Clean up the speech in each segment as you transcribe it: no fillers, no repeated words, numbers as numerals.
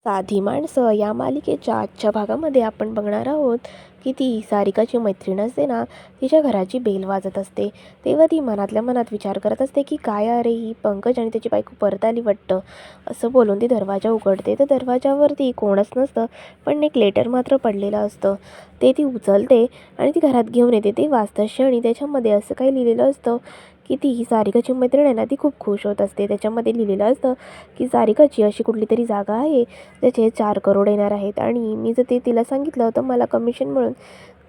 साधी माणसं या मालिकेच्या आजच्या भागामध्ये आपण बघणार आहोत की ती सारिकाची मैत्रीण असते ना, तिच्या घराची बेल वाजत असते. तेव्हा ती मनातल्या मनात विचार करत असते की काय अरे ही पंकज आणि त्याची बायको परत आली वाटतं. असं बोलून ती दरवाजा उघडते तर दरवाजावरती कोणच नसतं, पण एक लेटर मात्र पडलेलं असतं. ते ती उचलते आणि ती घरात घेऊन येते. ते वाचता क्षणी त्याच्यामध्ये असं काही लिहिलेलं असतं की ती ही सारिकाची मैत्रीण आहे ना, ती खूप खुश होत असते. त्याच्यामध्ये लिहिलेलं असतं की सारिकाची अशी कुठली तरी जागा आहे त्याचे 4 करोड येणार आहेत आणि मी जर ते तिला सांगितलं तर मला कमिशन मिळून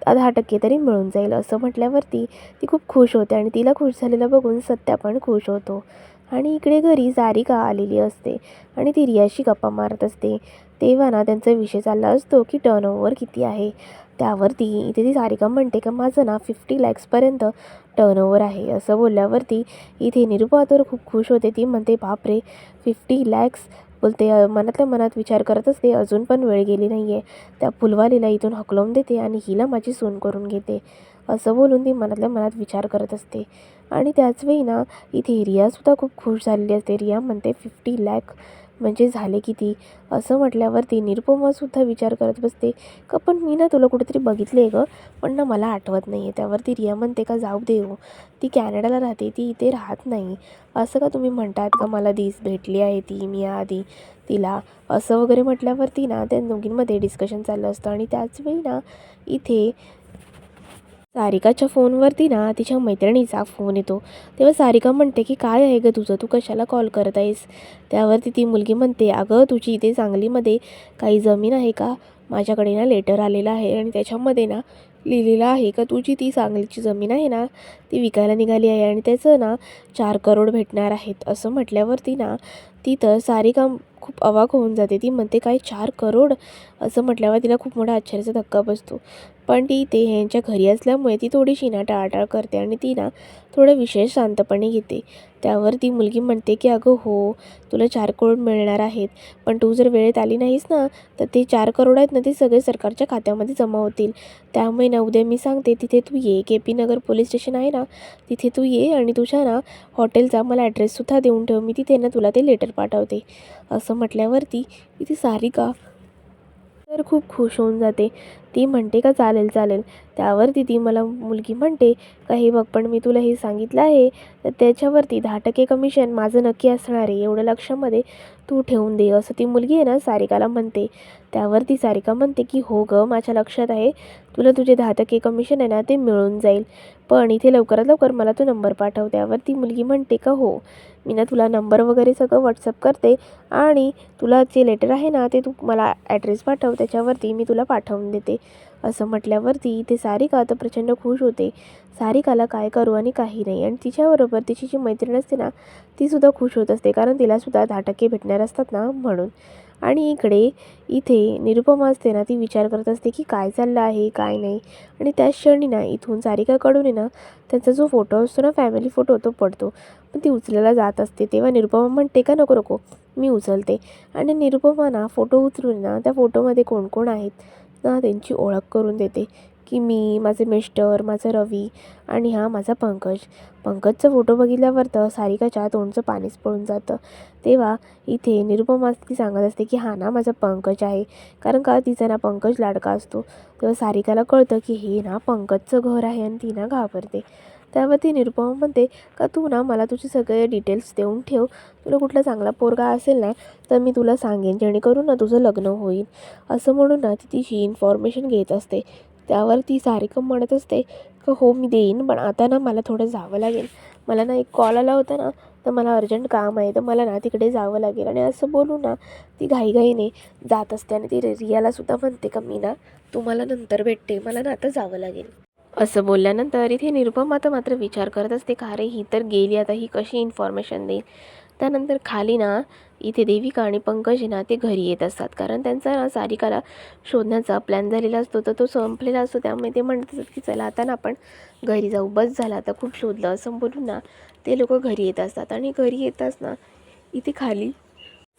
10% तरी मिळून जाईल. असं म्हटल्यावरती ती खूप खुश होते आणि तिला खुश झालेलं बघून सत्या पण खुश होतो. आणि इकडे घरी सारिका आलेली असते आणि ती रियाशी गप्पा मारत असते. तेव्हा ना त्यांचा विषय चालला असतो की टर्नओव्हर किती आहे. त्यावरती इथे ती सारिका म्हणते की माझं ना 50 लॅक्सपर्यंत टर्नओव्हर आहे. असं बोलल्यावरती इथे निरुपा तर खूप खुश होते. ती म्हणते बापरे 50 लॅक्स बोलते. मनातल्या मनात विचार करत असते अजून पण वेळ गेली नाही आहे. त्या फुलवालीला इथून हकलवून देते आणि हिला माझी सून करून घेते. असं बोलून ती मनातल्या मनात विचार करत असते. आणि त्याचवेळी ना इथे रियासुद्धा खूप खुश झालेली असते. रिया म्हणते 50 लॅक म्हणजे झाले किती. असं म्हटल्यावरती निरुपमासुद्धा विचार करत बसते का पण मी ना तुला कुठेतरी बघितले आहे गं, पण ना मला आठवत नाही आहे. त्यावरती रिया म्हणते का जाऊ दे हो, ती कॅनडाला राहते, ती इथे राहत नाही. असं का तुम्ही म्हणतात का मला भेटली आहे ती मी आधी तिला. असं वगैरे म्हटल्यावरती ना त्या दोघींमध्ये डिस्कशन चाललं असतं. आणि त्याचवेळी ना इथे सारिकाच्या फोनवरती ना तिच्या मैत्रिणीचा फोन येतो. तेव्हा सारिका म्हणते की काय आहे गं तुझं, तू कशाला कॉल करत आहेस. त्यावरती ती मुलगी म्हणते अगं तुझी इथे सांगलीमध्ये काही जमीन आहे का, माझ्याकडे ना लेटर आलेलं आहे आणि त्याच्यामध्ये ना लिहिलेलं आहे का तुझी ती सांगलीची जमीन आहे ना ती विकायला निघाली आहे आणि त्याचं ना 4 करोड भेटणार आहेत. असं म्हटल्यावरती ना तिथं सारिका खूप अवाक होऊन जाते. ती म्हणते काय 4 करोड. असं म्हटल्यावर तिला खूप मोठा आश्चर्याचा धक्का बसतो. पण ती ते ह्यांच्या घरी असल्यामुळे ती थोडीशी ना टाळाटाळ करते आणि ती ना थोडं विषय शांतपणे घेते. त्यावर ती मुलगी म्हणते की अगं हो, तुला 4 करोड मिळणार आहेत, पण तू जर वेळेत आली नाहीस ना तर ते 4 करोड आहेत ना ते सगळे सरकारच्या खात्यामध्ये जमा होतील. त्यामुळे ना उद्या मी सांगते तिथे तू ये, KP नगर पोलीस स्टेशन आहे ना तिथे तू ये आणि तुझ्या ना हॉटेलचा मला ॲड्रेससुद्धा देऊन ठेव, मी तिथे ना तुला ते लेटर पाठवते. असं म्हटल्यावरती ती सारिका तर खूप खुश होऊन जाते. ती म्हणते का चालेल चालेल. त्यावरती ती मला मुलगी म्हणते का हे बघ पण मी तुला हे सांगितलं आहे तर त्याच्यावरती 10% कमिशन माझं नक्की असणार आहे, एवढं लक्षामध्ये तू ठेवून दे. असं ती मुलगी आहे ना सारिकाला म्हणते. त्यावरती सारिका म्हणते की हो गं माझ्या लक्षात आहे, तुला तुझे 10% कमिशन आहे ना ते मिळून जाईल, पण इथे लवकरात लवकर मला तो नंबर पाठव. त्यावर ती मुलगी म्हणते का हो, मी ना तुला नंबर वगैरे सगळं व्हॉट्सअप करते आणि तुला जे लेटर आहे ना ते तू मला ॲड्रेस पाठव, त्याच्यावरती मी तुला पाठवून देते. असं म्हटल्यावरती ते सारिका तर प्रचंड खुश होते. सारिकाला काय करू आणि काही नाही. आणि तिच्याबरोबर तिची जी मैत्रीण असते ना तीसुद्धा खुश होत असते, कारण तिलासुद्धा 10% भेटणार असतात ना म्हणून. आणि इथे निरुपमा असते ना ती विचार करत असते की काय चाललं आहे काय नाही. आणि त्याच क्षणी ना इथून सारिकाकडून आहे ना त्यांचा जो फोटो असतो ना फॅमिली फोटो तो पडतो. पण ती उचलायला जात असते तेव्हा निरुपमा म्हणते का नको नको मी उचलते. आणि निरुपमा ना फोटो उचलून ना त्या फोटोमध्ये कोण कोण आहेत ना त्यांची ओळख करून देते की मी, माझे मिस्टर, माझं रवी आणि हा माझा पंकज. पंकजचा फोटो बघितल्यावर तर सारिकाच्या तोंडचं पाणीच पळून जातं. तेव्हा इथे निरुपमा ती सांगत असते की हा ना माझा पंकज आहे, कारण का तिचा ना पंकज लाडका असतो. तेव्हा सारिकाला कळतं की हे ना पंकजचं घर आहे आणि ती ना घाबरते. त्यावर ती निरुपमा म्हणते का तू ना मला तुझे सगळे डिटेल्स देऊन ठेव, तुला कुठला चांगला पोरगा असेल ना तर मी तुला सांगेन जेणेकरून ना तुझं लग्न होईल. असं म्हणून ना ती तिची इन्फॉर्मेशन घेत असते. त्यावर ती सारिका म्हणत असते का हो मी देईन, पण आता ना मला थोडं जावं लागेल, मला ना एक कॉल आला होता ना तर मला अर्जंट काम आहे तर मला ना तिकडे जावं लागेल. आणि असं बोलून ना ती घाईघाईने जात असते आणि ती रियालासुद्धा म्हणते का मी ना तुम्हाला नंतर भेटते, मला ना आता जावं लागेल. असं बोलल्यानंतर इथे निरुपमा मात्र विचार करत असते का अरे ही तर गेली, आता ही कशी इन्फॉर्मेशन देईल. त्यानंतर खाली ना इथे देविका आणि पंकज आहे ना ते घरी येत असतात, कारण त्यांचा ना सारिकाला शोधण्याचा प्लॅन झालेला असतो तर तो संपलेला असतो. त्यामुळे ते म्हणत असतात की चला आता ना आपण घरी जाऊ, बस झाला आता खूप शोधलं. असं बोलून ना ते लोक घरी येत असतात. आणि घरी येताच ना इथे खाली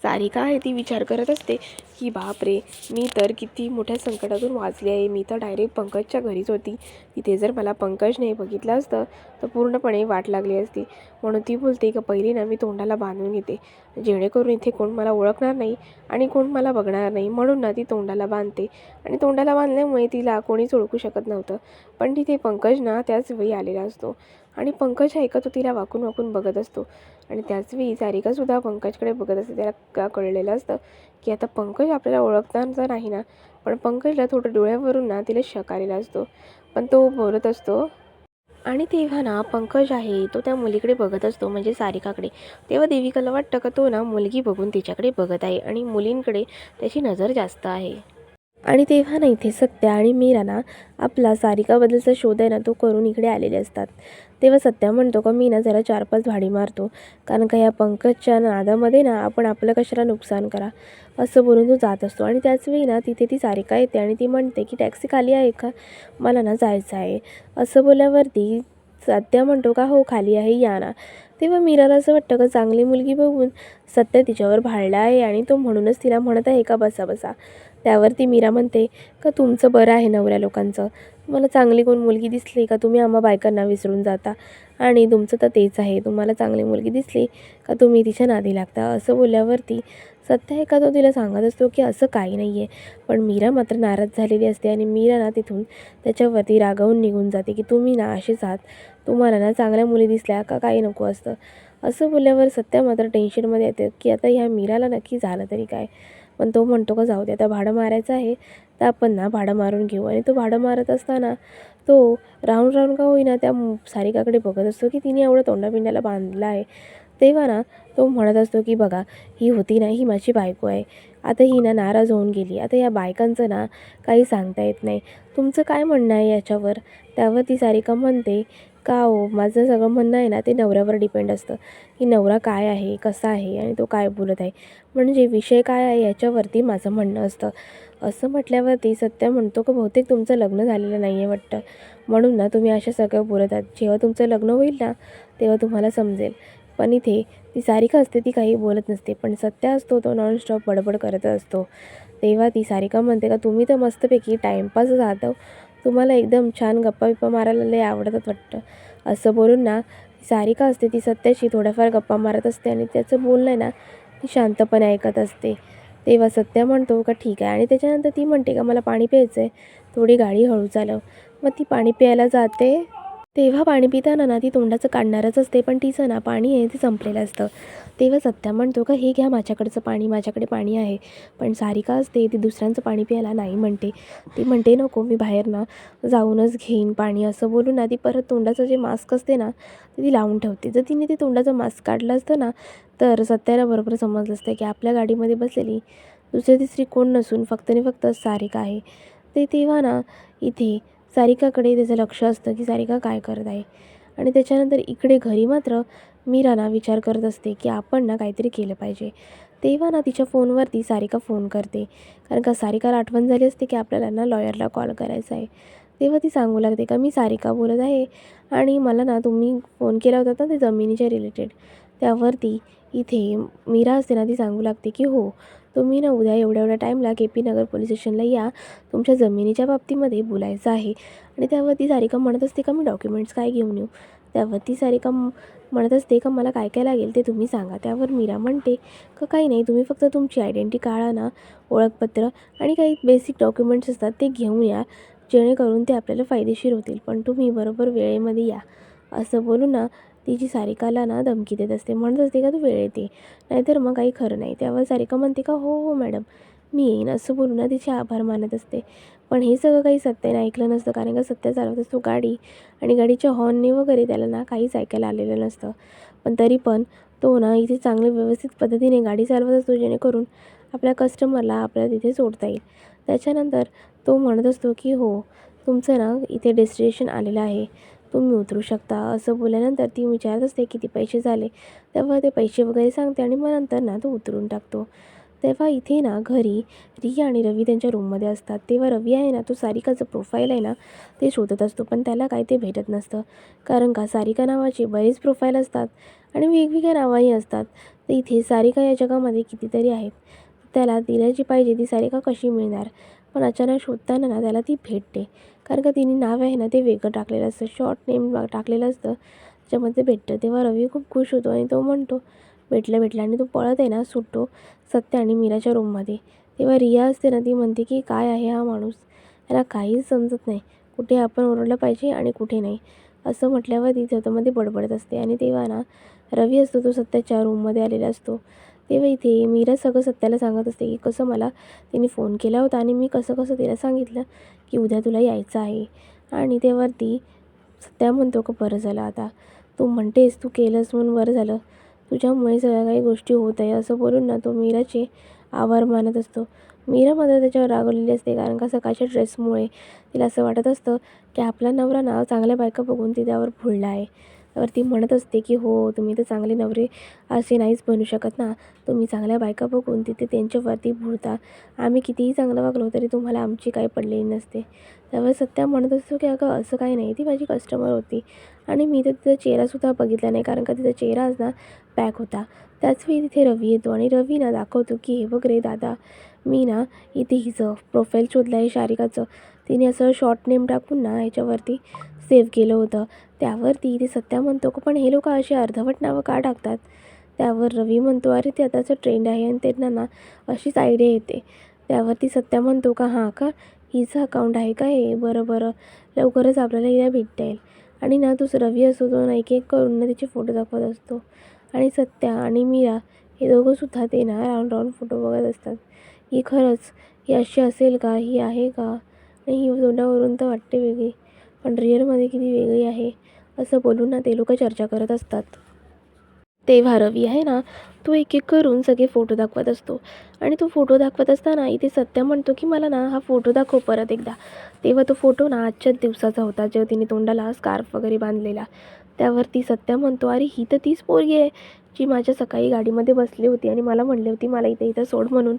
सारिका आहे ती विचार करत असते की बापरे, मी तर किती मोठ्या संकटातून वाचली आहे. मी तर डायरेक्ट पंकजच्या घरीच होती. तिथे जर मला पंकजने बघितलं असतं तर पूर्णपणे वाट लागली असती. म्हणून ती बोलते की पहिली ना मी तोंडाला बांधून घेते, जेणेकरून इथे कोण मला ओळखणार नाही आणि कोण मला बघणार नाही. म्हणून ना ती तोंडाला बांधते आणि तोंडाला बांधल्यामुळे तिला कोणीच ओळखू शकत नव्हतं. पण तिथे पंकज ना त्याच वेळी आलेला असतो आणि पंकज ऐकतो, तिला वाकून वाकून बघत असतो. आणि त्याचवेळी सारिकासुद्धा पंकजकडे बघत असते. त्याला का कळलेलं असतं की आता पंकज आपल्याला ओळखणार नाही ना. पण पंकजला थोडं डोळ्यावरून ना तिला शक आलेला असतो. पण तो बोलत असतो आणि तेव्हा ना पंकज आहे तो त्या मुलीकडे बघत असतो, म्हणजे सारिकाकडे. तेव्हा देविकाला वाटतं का तो ना मुलगी बघून तिच्याकडे बघत आहे आणि मुलींकडे त्याची नजर जास्त आहे. आणि तेव्हा ना इथे सत्या आणि मीरा ना आपला सारिकाबद्दलचा शोध आहे ना तो करून इकडे आलेले असतात. तेव्हा सत्या म्हणतो का मी ना जरा 4-5 भाडी मारतो, कारण का या पंकजच्या नादामध्ये ना आपण आपलं कशाला नुकसान करा, असं बोलून तो जात असतो. आणि त्याचवेळी ना तिथे ती सारिका येते आणि ती म्हणते की टॅक्सी खाली आहे का, मला ना जायचं आहे. असं बोलल्यावरती सत्या म्हणतो का हो खाली आहे, या ना. तेव्हा मीराला असं वाटतं का चांगली मुलगी बघून सत्या तिच्यावर भाळला आहे आणि तो म्हणूनच तिला म्हणत आहे का बसा बसा. त्यावरती मीरा म्हणते का तुमचं बरं आहे नवऱ्या लोकांचं, तुम्हाला चांगली कोण मुलगी दिसली का तुम्ही आम्हा बायकांना विसरून जाता, आणि तुमचं तर तेच आहे, तुम्हाला चांगली मुलगी दिसली का तुम्ही तिच्या नादी लागता. असं बोलल्यावरती सत्या एका तो तिला सांगत असतो की असं काही नाही आहे. पण मीरा मात्र नाराज झालेली असते आणि मीरा ना तिथून त्याच्यावरती रागावून निघून जाते की तुम्ही ना असेच आहात, तुम्हाला ना चांगल्या मुली दिसल्या का काही नको असतं. असं बोलल्यावर सत्या मात्र टेन्शनमध्ये येते की आता ह्या मीराला नक्की झालं तरी काय. पण तो म्हणतो का जाऊ दे, आता भाडं मारायचं आहे तर आपण ना भाडं मारून घेऊ. आणि तो भाडं मारत असताना तो राहून राहून का होईना त्या सारिकाकडे बघत असतो की तिने एवढं तोंडापिंडाला बांधलं आहे. तेव्हा ना तो म्हणत असतो की बघा, ही होती ना ही माझी बायको आहे, आता ही ना नाराज होऊन गेली, आता या बायकांचं ना काही सांगता येत नाही, तुमचं काय म्हणणं आहे याच्यावर. त्यावर ती सारिका म्हणते का हो, माझं सगळं म्हणणं आहे ना ते नवऱ्यावर डिपेंड असतं, की नवरा काय आहे, कसा आहे आणि तो काय बोलत आहे, म्हणजे विषय काय आहे याच्यावरती माझं म्हणणं असतं. असं म्हटल्यावरती सत्या म्हणतो की बहुतेक तुमचं लग्न झालेलं नाही आहे वाटतं, म्हणून ना तुम्ही अशा सगळं बोलत आहात, जेव्हा तुमचं लग्न होईल ना तेव्हा तुम्हाला समजेल. पण इथे ती सारिका असते ती काही बोलत नसते, पण सत्या असतो तो नॉनस्टॉप बडबड करत असतो. तेव्हा ती सारिका म्हणते का तुम्ही तर मस्तपैकी टाईमपासच आहात, तुम्हाला एकदम छान गप्पा मारायला लय आवडतात वाटतं. असं बोलून ना सारिका असते ती सत्याशी थोड्याफार गप्पा मारत असते आणि त्याचं बोलणं आहे ना ती शांतपणे ऐकत असते. तेव्हा सत्या म्हणतो का ठीक आहे, आणि त्याच्यानंतर ती म्हणते का मला पाणी प्यायचं आहे, थोडी गाडी हळू चालव. मग ती पाणी प्यायला जाते. तेव्हा पाणी पिताना ना ती तोंडाचं काढणारच असते, पण तिचं ना पाणी आहे ते संपलेलं असतं. तेव्हा सत्या म्हणतो का हे घ्या माझ्याकडचं पाणी, माझ्याकडे पाणी आहे. पण सारिका असते ती दुसऱ्यांचं पाणी प्यायला नाही म्हणते. ती म्हणते नको, मी बाहेर ना जाऊनच घेईन पाणी. असं बोलून ना ती परत तोंडाचं जे मास्क असते ना ते ती लावून ठेवते. जर तिने ते तोंडाचं मास्क काढलं असतं ना तर सत्याला बरोबर समजलं असतं की आपल्या गाडीमध्ये बसलेली दुसरी तिसरी कोण नसून फक्त आणि फक्त सारिका आहे. तेव्हा ना इथे सारिकाकडे त्याचं लक्ष असतं की सारिका काय करत आहे. आणि त्याच्यानंतर इकडे घरी मात्र मीरा ना विचार करत असते की आपण ना काहीतरी केलं पाहिजे. तेव्हा ना तिच्या फोनवरती सारिका फोन करते, कारण का सारिकाला आठवण झाली असते की आपल्याला ना लॉयरला कॉल करायचा आहे. तेव्हा ती सांगू लागते का मी सारिका बोलत आहे आणि मला ना तुम्ही फोन केला होता ना ते जमिनीच्या रिलेटेड. त्यावरती इथे मीरा असते ना ती सांगू लागते की हो, तुम्ही ना उद्या एवढ्या एवढ्या टाईमला KP नगर पोलीस स्टेशनला या, तुमच्या जमिनीच्या बाबतीमध्ये बोलायचं आहे. आणि त्यावरती सारिका म्हणत असते का मी डॉक्युमेंट्स काय घेऊन येऊ. त्यावरती सारिका म्हणत असते का मला काय काय लागेल ते तुम्ही सांगा. त्यावर मीरा म्हणते का काही नाही, तुम्ही फक्त तुमची आयडेंटिटी कार्ड आणा, ओळखपत्र आणि काही बेसिक डॉक्युमेंट्स असतात ते घेऊन या, जेणेकरून ते आपल्याला फायदेशीर होतील, पण तुम्ही बरोबर वेळेमध्ये या. असं बोलून ना तिची सारिकाला ना धमकी देत असते, म्हणत असते का तू वेळेत ये, नाहीतर मग काही खरं नाही. त्यावर सारिका म्हणते का हो हो मॅडम मी येईन. असं बोलून ना तिचे आभार मानत असते. पण हे सगळं काही सत्याने ऐकलं नसतं, कारण का सत्या चालवत असतो गाडी आणि गाडीच्या हॉर्नने वगैरे त्याला ना काहीच ऐकायला आलेलं नसतं. पण तरी पण तो ना इथे चांगले व्यवस्थित पद्धतीने गाडी चालवत असतो, जेणेकरून आपल्या कस्टमरला आपल्याला तिथे सोडता येईल. त्याच्यानंतर तो म्हणत असतो की हो, तुमचं ना इथे डेस्टिनेशन आलेलं आहे, तुम्ही उतरू शकता. असं बोलल्यानंतर ती विचारत असते किती पैसे झाले. तेव्हा ते पैसे वगैरे सांगते आणि मग नंतर ना तो उतरून टाकतो. तेव्हा इथे ना घरी रिया आणि रवी त्यांच्या रूममध्ये असतात. तेव्हा रवी आहे ना, तो सारिकाचं प्रोफाईल आहे ना, ते शोधत असतो. पण त्याला काही ते भेटत नसतं. कारण का सारिका नावाची बरीच प्रोफाईल असतात आणि वेगवेगळ्या नावाही असतात. तर इथे सारिका या जगामध्ये कितीतरी आहेत. त्याला तिला जी पाहिजे ती सारिका कशी मिळणार? पण अचानक शोधताना ना त्याला ती भेटते. कारण का तिने नाव आहे ना ते वेगळं टाकलेलं असतं. शॉर्ट नेम टाकलेलं असतं. त्याच्यामध्ये भेटतं. तेव्हा रवी खूप खुश होतो आणि तो म्हणतो, भेटलं आणि तो पळत आहे ना सुटतो सत्य आणि मीराच्या रूममध्ये. तेव्हा रिया असते ना ती म्हणते की काय आहे हा माणूस, याला काहीच समजत नाही, कुठे आपण ओरडलं पाहिजे आणि कुठे नाही. असं म्हटल्यावर ती स्वतःमध्ये बडबडत असते. आणि तेव्हा ना रवी असतो तो सत्याच्या रूममध्ये आलेला असतो. तेव्हा इथे मीरा सगळं सत्याला सांगत असते की कसं मला तिने फोन केला होता आणि मी कसं कसं तिला सांगितलं की उद्या तुला यायचं आहे. आणि त्यावरती सत्या म्हणतो की बरं झालं आता तू म्हणतेस, तू केलंस म्हणून बरं झालं, तुझ्यामुळे सगळ्या काही गोष्टी होत आहे असं बोलून ना तो मीराचे आभार मानत असतो. मीरा मात्र त्याच्यावर रागवलेली असते. कारण का सकाळच्या ड्रेसमुळे तिला असं वाटत असतं की आपला नवरा ना चांगल्या बायका बघून ती त्यावर भुलला आहे. त्यावर ती म्हणत असते की हो, तुम्ही तर चांगले नवरे असे नाहीच बनू शकत ना, तुम्ही चांगल्या बायका बघून तिथे त्यांच्यावरती भुलता, आम्ही कितीही चांगलं वागलो तरी तुम्हाला आमची काही पडलेली नसते. त्यावर सत्या म्हणत असतो की अगं असं काही नाही, ती माझी कस्टमर होती आणि मी तर तिचा चेहरासुद्धा बघितला नाही. कारण का तिचा चेहराच ना पॅक होता. त्याच वेळी तिथे रवी येतो आणि रवी ना दाखवतो की हे बघ रे दादा, मी ना इथे हिचं प्रोफाईल शोधलं आहे सारिकाचं. तिने असं शॉर्ट नेम टाकून ना ह्याच्यावरती सेव्ह केलं होतं. त्यावरती इथे सत्या म्हणतो की पण हे लोक अशी अर्धवट नावं का टाकतात? त्यावर रवी म्हणतो अरे ते आताचं ट्रेंड आहे आणि त्यांना ना अशीच आयडिया येते. त्यावरती सत्या म्हणतो का हां का, हिचं अकाउंट आहे का हे, बरं बरं, लवकरच आपल्याला हिला भेटता येईल. आणि ना तोच रवी असतो तो ना एक एक करून ना त्याचे फोटो दाखवत असतो. आणि सत्या आणि मीरा हे दोघंसुद्धा ते ना राऊंड राऊंड फोटो बघत असतात. ही खरंच ही अशी असेल का, ही आहे का, आणि ही तोंडावरून तर वाटते वेगळी, पण रिअलमध्ये किती वेगळी आहे, असं बोलून ना ते लोक चर्चा करत असतात. तेव्हा रवी आहे ना तो एक एक करून सगळे फोटो दाखवत असतो. आणि तो फोटो दाखवत असताना इथे सत्या म्हणतो की मला ना हा फोटो दाखव परत एकदा. तेव्हा तो फोटो ना आजच्याच दिवसाचा होता, जेव्हा तिने तोंडाला स्कार्फ वगैरे बांधलेला. त्यावरती सत्या म्हणतो अरे ही तर तीच पोरगी आहे जी माझ्या सकाळी गाडीमध्ये बसली होती आणि मला म्हणली होती मला इथे इथं सोड म्हणून.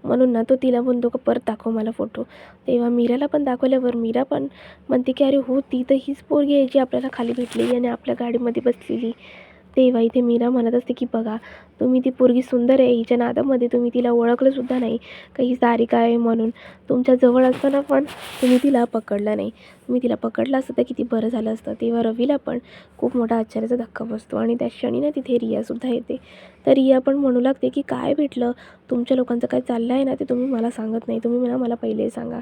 म्हणून ना तो तिला म्हणतो का परत दाखव मला फोटो. तेव्हा मीराला पण दाखवल्यावर मीरा पण म्हणते की अरे हो, ती तर हीच पोरगी आहे जी आपल्याला खाली भेटलेली आणि आपल्या गाडीमध्ये बसलेली. तेव्हा इथे मीरा म्हणत असते की बघा, तुम्ही ती पोरगी सुंदर आहे, हिच्या नादामध्ये तुम्ही तिला ओळखलंसुद्धा नाही का ही सारिका आहे म्हणून. तुमच्या जवळ असताना पण तुम्ही तिला पकडलं नाही. तुम्ही तिला पकडलं असतं तर किती बरं झालं असतं. तेव्हा रवीला पण खूप मोठा आश्चर्याचा धक्का बसतो आणि त्या क्षणी ना तिथे रियासुद्धा येते. तर रिया पण म्हणू लागते की काय भेटलं, तुमच्या लोकांचं काय चाललं आहे ना ते तुम्ही मला सांगत नाही, तुम्ही मला पहिले सांगा.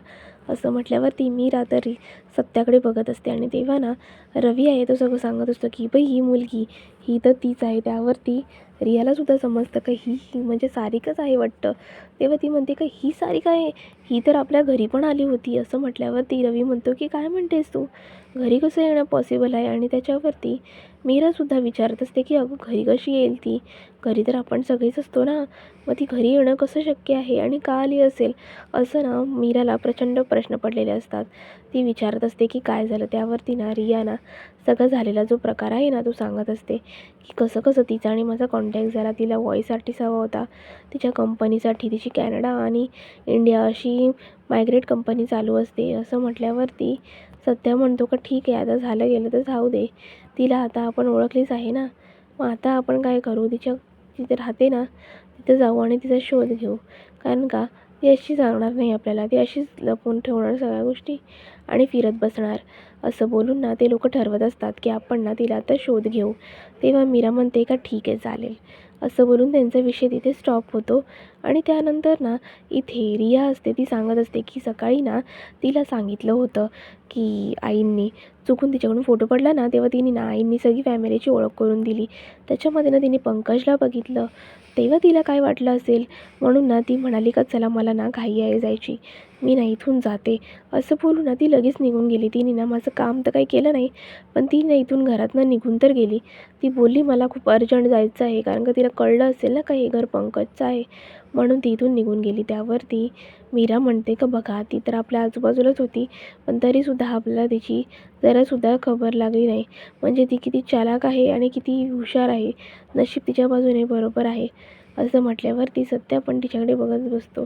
असं म्हटल्यावरती मीरा तरी सत्याकडे बघत असते. आणि तेव्हा ना रवी आहे तो सगळं सांगत असतो की बाई ही मुलगी ही तर तीच आहे. त्यावरती रियालासुद्धा समजतं का ही म्हणजे सारिकाच आहे वाटतं. तेव्हा ती म्हणते का ही सारिका आहे, ही तर आपल्या घरी पण आली होती. असं म्हटल्यावरती रवी म्हणतो की काय म्हणतेस तू, घरी कसं येणं पॉसिबल आहे. आणि त्याच्यावरती मीरासुद्धा विचारत असते की अगं घरी कशी येईल ती, घरी तर आपण सगळेच असतो ना, मग ती घरी येणं कसं शक्य आहे आणि का आली असेल. असं ना मीराला प्रचंड प्रश्न पडलेले असतात. ती विचारत असते की काय झालं. त्यावरती ना रिया ना सगळं झालेला जो प्रकार आहे ना तो सांगत असते की कसं कसं तिचा आणि माझा कॉन्टॅक्ट झाला. तिला व्हॉईससाठीच हवा होता, तिच्या कंपनीसाठी. तिची कॅनडा आणि इंडिया अशी मायग्रेट कंपनी चालू असते. असं म्हटल्यावरती सत्या म्हणतो का ठीक आहे, आता झालं गेलं तर जाऊ दे, तिला आता आपण ओळखलीच आहे ना, मग आता आपण काय करू, जिथे राहते ना तिथे जाऊ आणि तिचा शोध घेऊ. कारण का ती अशी सांगणार नाही आपल्याला, ती अशीच लपवून ठेवणार सगळ्या गोष्टी आणि फिरत बसणार. असं बोलून ना ते लोक ठरवत असतात की आपण ना तिला आता शोध घेऊ. तेव्हा मीरा म्हणते का ठीक आहे चालेल. असं बोलून त्यांचा विषय तिथे स्टॉप होतो. आणि त्यानंतर ना इथे रिया असते, ती सांगत असते की सकाळी ना तिला सांगितलं होतं की आईंनी चुकून तिच्याकडून फोटो पडला ना, तेव्हा तिने ना आईंनी सगळी फॅमिलीची ओळख करून दिली. त्याच्यामध्ये ना तिने पंकजला बघितलं. तेव्हा तिला काय वाटलं असेल, म्हणून ना ती म्हणाली का चला मला ना घाई आहे जायची, मी ना इथून जाते. असं बोलून ना ती लगेच निघून गेली. तिने ना माझं काम तर काही केलं नाही, पण ती ना इथून घरातनं निघून तर गेली. ती बोलली मला खूप अर्जंट जायचं आहे, कारण का तिला कळलं असेल ना का हे घर पंकजचं आहे, म्हणून ती इथून निघून गेली. त्यावरती मीरा म्हणते का बघा, ती तर आपल्या आजूबाजूलाच होती, पण तरीसुद्धा आपल्याला तिची जरासुद्धा खबर लागली नाही. म्हणजे ती किती चालाक आहे आणि किती हुशार आहे. नशीब तिच्या बाजूने बरोबर आहे. असं म्हटल्यावरती सत्या पण तिच्याकडे बघत बसतो.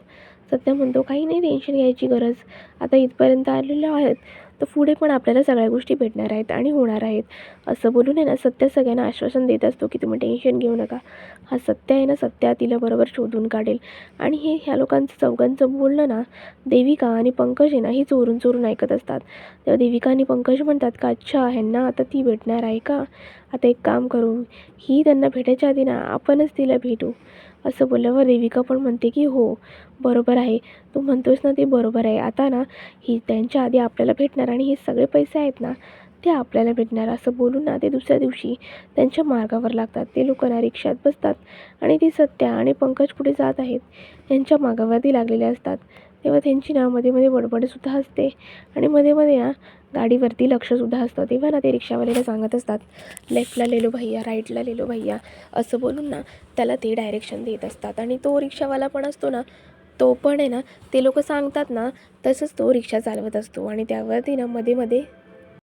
सत्या म्हणतो, काही नाही टेन्शन घ्यायची गरज. आता इथपर्यंत आलेलो आहेत तर पुढे पण आपल्याला सगळ्या गोष्टी भेटणार आहेत आणि होणार आहेत. असं बोलून आहे ना सत्या सगळ्यांना आश्वासन देत असतो की तुम्ही टेन्शन घेऊ नका. हा सत्या आहे ना, सत्या तिला बरोबर शोधून काढेल. आणि ह्या लोकांचं चौघांचं बोलणं ना देविका आणि पंकज आहे ना ही चोरून चोरून ऐकत असतात. तेव्हा देविका आणि पंकज म्हणतात का अच्छा ह्यांना आता ती भेटणार आहे का. आता एक काम करू, ही त्यांना भेटायच्या आधी ना आपणच तिला भेटू. असं बोलल्यावर देविका पण म्हणते की हो बरोबर आहे, तू म्हणतोस ना ते बरोबर आहे. आता ना ही त्यांच्या आधी आपल्याला भेटणार आणि हे सगळे पैसे आहेत ना ते आपल्याला भेटणार. असं बोलून ना ते दुसऱ्या दिवशी त्यांच्या मार्गावर लागतात. ते लोक ना रिक्षात बसतात आणि ती सत्या आणि पंकज पुढे जात आहेत त्यांच्या मागावरती लागलेले असतात. तेव्हा त्यांची ना मध्ये मध्ये बडबडसुद्धा असते आणि मध्ये मध्ये ना गाडीवरती लक्षसुद्धा असतं. तेव्हा ना ते रिक्षावाल्याला सांगत असतात लेफ्टला ले लो भैया, राईटला ले लो भैया. असं बोलून ना त्याला ते डायरेक्शन देत असतात. आणि तो रिक्षावाला पण असतो ना तो पण आहे ना ते लोक सांगतात ना तसंच तो रिक्षा चालवत असतो. आणि त्यावरती ना मध्ये मध्ये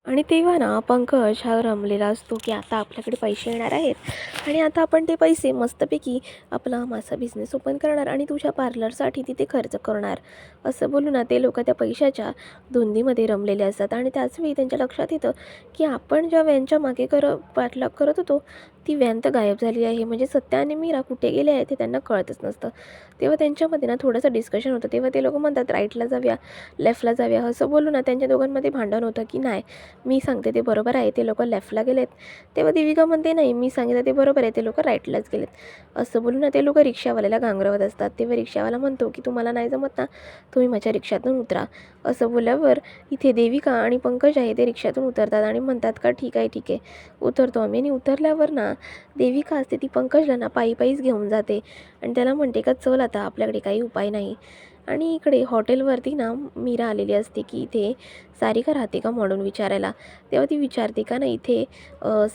आणि तेव्हा ना पंकज हा रमलेला असतो की आता आपल्याकडे पैसे येणार आहेत आणि आता आपण ते पैसे मस्तपैकी आपला माझा बिझनेस ओपन करणार आणि तुझ्या पार्लरसाठी तिथे खर्च करणार. असं बोलून ना ते लोक त्या पैशाच्या धुंदीमध्ये रमलेले असतात. आणि त्याचवेळी त्यांच्या लक्षात येतं की आपण ज्या व्हॅनच्या मागे पाठलाग करत होतो ती व्हॅन तर गायब झाली आहे. म्हणजे सत्या आणि मीरा कुठे गेले आहे ते त्यांना कळतच नसतं. तेव्हा त्यांच्यामध्ये ना थोडंसं डिस्कशन होतं. तेव्हा ते लोक म्हणतात राईटला जाऊया, लेफ्टला जाऊया. असं बोलून ना त्यांच्या दोघांमध्ये भांडण होतं की नाही मी सांगते ते बरोबर आहे, ते लोक लेफ्टला गेलेत. तेव्हा देविका म्हणते नाही मी सांगितलं ते बरोबर आहे, ते लोक राईटलाच गेलेत. असं बोलून ना ते लोक रिक्षावाल्याला घांगरवत असतात. तेव्हा रिक्षावाला म्हणतो की तुम्हाला नाही जमत ना तुम्ही माझ्या रिक्षातून उतरा. असं बोलल्यावर इथे देविका आणि पंकज आहे ते रिक्षातून उतरतात आणि म्हणतात का ठीक आहे उतरतो आम्ही. आणि उतरल्यावर ना देविका असते ती पंकजला ना पायी पायीच घेऊन जाते आणि त्याला म्हणते का चल आता आपल्याकडे काही उपाय नाही. आणि इकडे हॉटेलवरती ना मीरा आलेली असते की इथे सारिका राहते का म्हणून विचारायला. तेव्हा ती विचारते का ना इथे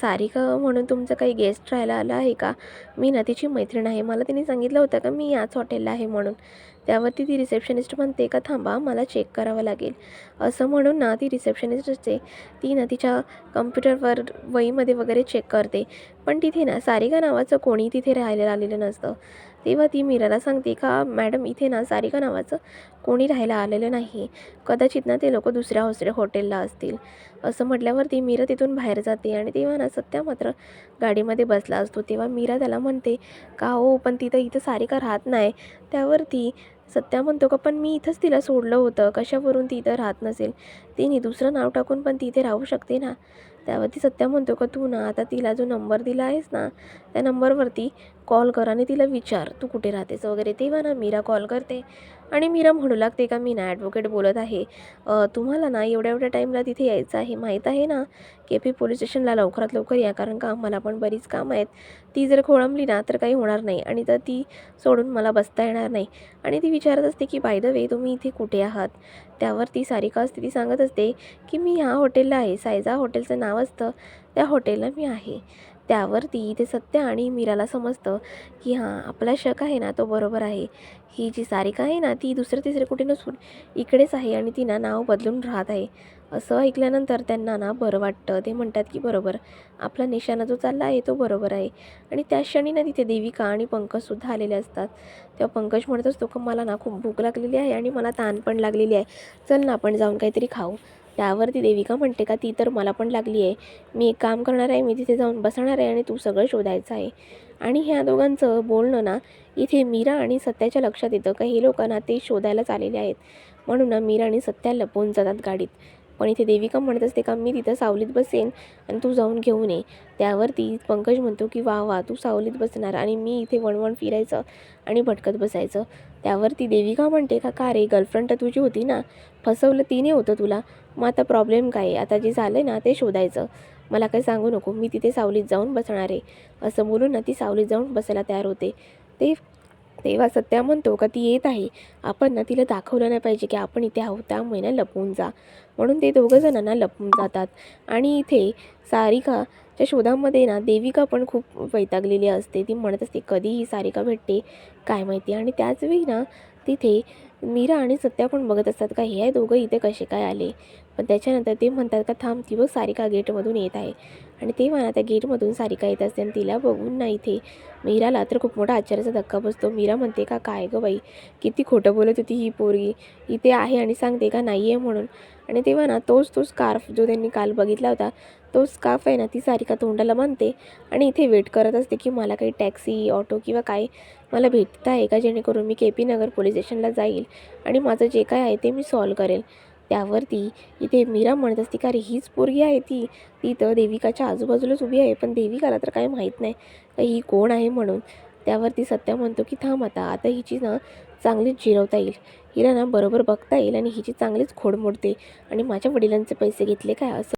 सारिका म्हणून तुमचं काही गेस्ट राहायला आलं आहे का. मी ना तिची मैत्रीण आहे, मला तिने सांगितलं होतं का मी याच हॉटेलला आहे म्हणून. त्यावरती ती रिसेप्शनिस्ट म्हणते का थांबा मला चेक करावं लागेल. असं म्हणून ना ती रिसेप्शनिस्ट असते ती ना तिच्या कम्प्युटरवर वहीमध्ये वगैरे चेक करते. पण तिथे ना सारिका नावाचं कोणी तिथे राहायला आलेलं नसतं. तेव्हा ती मीराला सांगते का मॅडम इथे ना सारिका नावाचं कोणी राहायला आलेलं नाही, कदाचित ना ते लोक दुसऱ्या हॉटेलला असतील. असं म्हटल्यावरती मीरा तिथून बाहेर जाते. आणि तेव्हा ना सत्या मात्र गाडीमध्ये बसला असतो. तेव्हा मीरा त्याला म्हणते का हो पण इथं सारिका राहत नाही. त्यावरती सत्या म्हणतो का पण मी इथंच तिला सोडलं होतं, कशावरून ती इथं राहत नसेल, तिने दुसरं नाव टाकून पण ती इथे राहू शकते ना. त्यावरती सत्या म्हणतो का तू ना आता तिला जो नंबर दिला आहेस ना त्या नंबरवरती कॉल कर आणि तिला विचार तू कुठे राहतेस वगैरे. तेव्हा ना मीरा कॉल करते आणि मीरा म्हणू लागते का मी ना ॲडव्होकेट बोलत आहे, तुम्हाला ना एवढ्या एवढ्या टाईमला तिथे यायचं आहे, माहीत आहे ना KP पोलीस स्टेशनला लवकरात लवकर या, कारण का मला पण बरीच कामं आहेत. ती जर खोळंबली ना तर काही होणार नाही आणि तर ती सोडून मला बसता येणार नाही. आणि ती विचारत असते की बाय द वे तुम्ही इथे कुठे आहात. त्यावर ती सारिका असते ती सांगत असते की मी ह्या हॉटेलला आहे, सायझा हॉटेलचं नाव असतं त्या हॉटेलला मी आहे. त्यावरती इथे सत्या आणि मीराला समजतं की हां आपला शक आहे ना तो बरोबर आहे. ही जी सारिका आहे ना ती दुसरं तिसरे कुठे नसून इकडेच आहे आणि ती ना नाव बदलून राहत आहे. असं ऐकल्यानंतर त्यांना ना बरं वाटतं. ते म्हणतात की बरोबर आपला निशाणा जो चालला आहे तो बरोबर आहे. आणि त्याच क्षणी ना तिथे देविका आणि पंकजसुद्धा आलेले असतात. तेव्हा पंकज म्हणत असतो की मला ना खूप भूक लागलेली आहे आणि मला तहान पण लागलेली आहे, चल ना आपण जाऊन काहीतरी खाऊ. त्यावरती देविका म्हणते का ती तर मला पण लागली आहे, मी एक काम करणार आहे, मी तिथे जाऊन बसणार आहे आणि तू सगळं शोधायचं आहे. आणि ह्या दोघांचं बोलणं ना इथे मीरा आणि सत्याच्या लक्षात येतं का हे लोकांना ते शोधायलाच आलेले आहेत. म्हणून ना मीरा आणि सत्या लपवून जातात गाडीत. पण इथे देविका म्हणत असते का मी तिथं सावलीत बसेन आणि तू जाऊन घेऊन ये. त्यावरती पंकज म्हणतो की वा वा तू सावलीत बसणार आणि मी इथे वणवण फिरायचं आणि भटकत बसायचं. त्यावरती देविका म्हणते का रे गर्लफ्रेंड तर तुझी होती ना, फसवलं तिने होतं तुला, मग आता प्रॉब्लेम काय आहे, आता जे झालं ना ते शोधायचं, मला काही सांगू नको, मी तिथे सावलीत जाऊन बसणार आहे. असं बोलून ना ती सावलीत जाऊन बसायला तयार होते. ते तेव्हा सत्या म्हणतो का ती येत आहे, आपण ना तिला दाखवलं नाही पाहिजे की आपण इथे आहोत, त्यामुळे ना लपवून जा. म्हणून ते दोघं जणांना लपवून जातात. आणि इथे सारिकाच्या शोधामध्ये ना देविका पण खूप वैतागलेली असते. ती म्हणत असते कधी ही सारिका भेटते काय माहिती. आणि त्याच वेळी ना तिथे मीरा आणि सत्या पण बघत असतात का हे दोघं इथे कसे काय आले. पण त्याच्यानंतर ते म्हणतात का थांब, ती बघ सारिका गेटमधून येत आहे. आणि तेव्हा ना त्या गेटमधून सारिका येत असते आणि तिला बघून ना इथे मीराला तर खूप मोठा आश्चर्याचा धक्का बसतो. मीरा म्हणते का काय गं बाई, किती खोटं बोलत होती ही पोरगी, इथे आहे आणि सांगते का नाही आहे म्हणून. आणि तेव्हा ना तो स्कार्फ जो त्यांनी काल बघितला होता तो स्कार्फ आहे ना ती सारिका तोंडाला बांधते आणि इथे वेट करत असते की मला काही टॅक्सी ऑटो किंवा काय मला भेटत आहे का, जेणेकरून मी KP नगर पोलीस स्टेशनला जाईल आणि माझं जे काय आहे ते मी सॉल्व करेल. त्यावरती इथे मीरा म्हणत असते का अरे हीच पोरगी आहे ती ती तर देविकाच्या आजूबाजूलाच उभी आहे, पण देविकाला तर काही माहीत नाही का ही कोण आहे म्हणून. त्यावरती सत्या म्हणतो की थांब आता हिची ना चांगलीच जिरवता येईल, हिला ना बरोबर बघता येईल आणि हिची चांगलीच खोड मोडते आणि माझ्या वडिलांचे पैसे घेतले काय असं